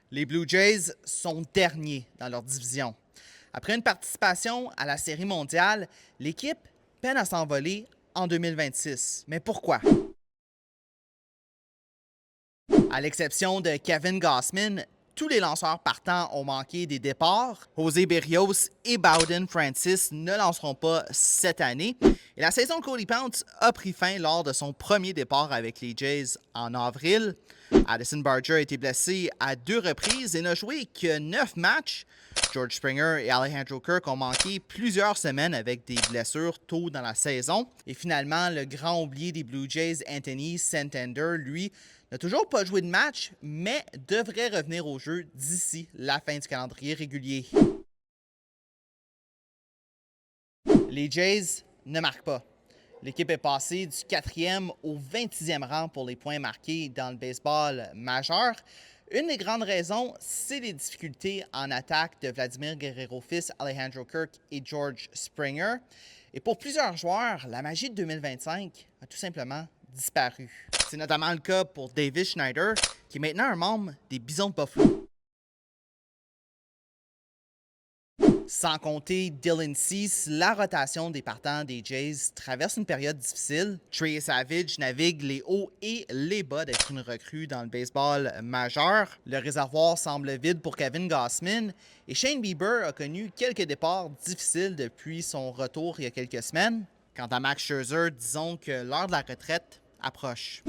Les Blue Jays sont derniers dans leur division. Après une participation à la Série mondiale, l'équipe peine à s'envoler en 2026. Mais pourquoi? À l'exception de Kevin Gausman, tous les lanceurs partants ont manqué des départs. José Berrios et Bowden Francis ne lanceront pas cette année. Et la saison de Cody Pounce a pris fin lors de son premier départ avec les Jays en avril. Addison Barger a été blessé à 2 reprises et n'a joué que 9 matchs. George Springer et Alejandro Kirk ont manqué plusieurs semaines avec des blessures tôt dans la saison. Et finalement, le grand oublié des Blue Jays, Anthony Santander, lui, n'a toujours pas joué de match, mais devrait revenir au jeu d'ici la fin du calendrier régulier. Les Jays ne marquent pas. L'équipe est passée du 4e au 26e rang pour les points marqués dans le baseball majeur. Une des grandes raisons, c'est les difficultés en attaque de Vladimir Guerrero fils, Alejandro Kirk et George Springer. Et pour plusieurs joueurs, la magie de 2025 a tout simplement disparu. C'est notamment le cas pour Davis Schneider, qui est maintenant un membre des Bisons de Buffalo. Sans compter Dylan Cease, la rotation des partants des Jays traverse une période difficile. Trey Savage navigue les hauts et les bas d'être une recrue dans le baseball majeur. Le réservoir semble vide pour Kevin Gausman et Shane Bieber a connu quelques départs difficiles depuis son retour il y a quelques semaines. Quant à Max Scherzer, disons que l'heure de la retraite approche.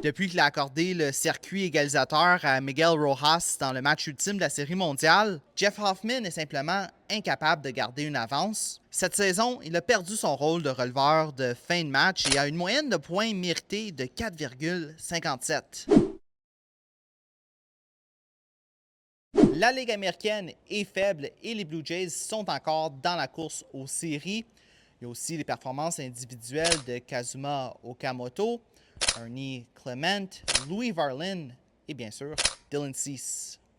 Depuis qu'il a accordé le circuit égalisateur à Miguel Rojas dans le match ultime de la Série mondiale, Jeff Hoffman est simplement incapable de garder une avance. Cette saison, il a perdu son rôle de releveur de fin de match et a une moyenne de points mérités de 4,57. La Ligue américaine est faible et les Blue Jays sont encore dans la course aux séries. Il y a aussi les performances individuelles de Kazuma Okamoto, Ernie Clement, Louis Varlin et bien sûr Dylan Cease.